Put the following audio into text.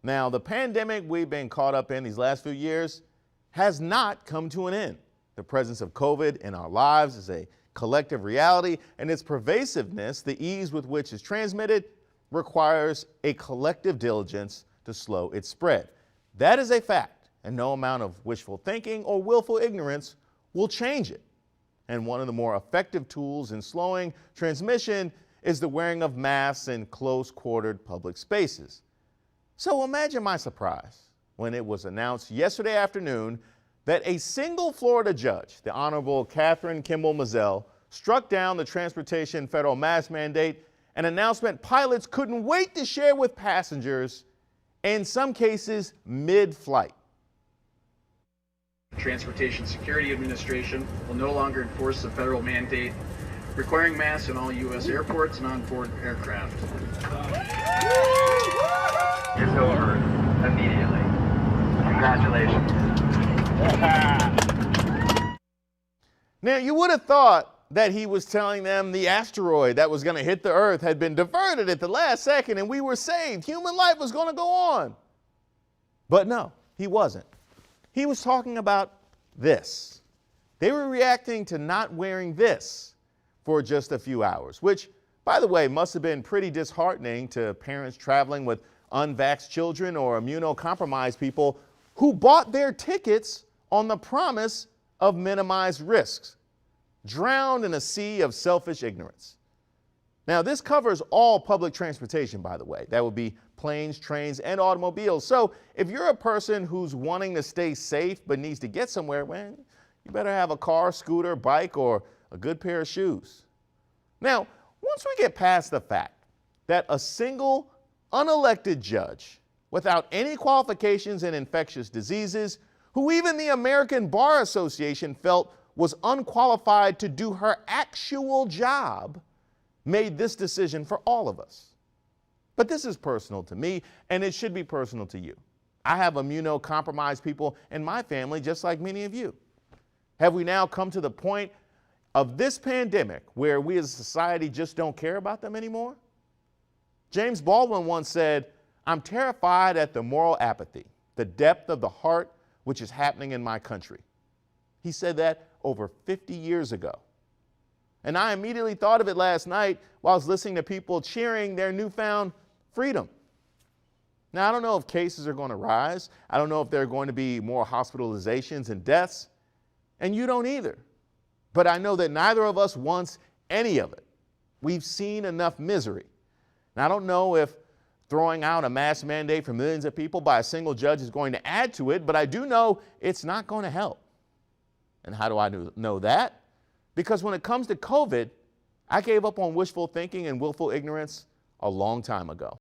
Now, the pandemic we've been caught up in these last few years has not come to an end. The presence of COVID in our lives is a collective reality, and its pervasiveness, the ease with which it's transmitted, requires a collective diligence to slow its spread. That is a fact, and no amount of wishful thinking or willful ignorance will change it. And one of the more effective tools in slowing transmission is the wearing of masks in close-quartered public spaces. So imagine my surprise when it was announced yesterday afternoon that a single Florida judge, the Honorable Catherine Kimball Mizell, struck down the transportation federal mask mandate, an announcement pilots couldn't wait to share with passengers, in some cases mid-flight. Transportation Security Administration will no longer enforce the federal mandate requiring masks in all U.S. airports and on-board aircraft. It's over immediately. Congratulations. Now, you would have thought that he was telling them the asteroid that was going to hit the Earth had been diverted at the last second and we were saved. Human life was going to go on. But no, he wasn't. He was talking about this. They were reacting to not wearing this for just a few hours, which, by the way, must have been pretty disheartening to parents traveling with unvaxxed children or immunocompromised people who bought their tickets on the promise of minimized risks, drowned in a sea of selfish ignorance. Now, this covers all public transportation, by the way. That would be planes, trains, and automobiles. So if you're a person who's wanting to stay safe but needs to get somewhere, well, you better have a car, scooter, bike, or a good pair of shoes. Now, once we get past the fact that a single unelected judge without any qualifications in infectious diseases, who even the American Bar Association felt was unqualified to do her actual job, made this decision for all of us. But this is personal to me, and it should be personal to you. I have immunocompromised people in my family, just like many of you. Have we now come to the point of this pandemic where we as a society just don't care about them anymore? James Baldwin once said, "I'm terrified at the moral apathy, the depth of the heart which is happening in my country." He said that over 50 years ago. And I immediately thought of it last night while I was listening to people cheering their newfound freedom. Now, I don't know if cases are going to rise. I don't know if there are going to be more hospitalizations and deaths. And you don't either. But I know that neither of us wants any of it. We've seen enough misery. Now, I don't know if throwing out a mask mandate for millions of people by a single judge is going to add to it, but I do know it's not going to help. And how do I know that? Because when it comes to COVID, I gave up on wishful thinking and willful ignorance a long time ago.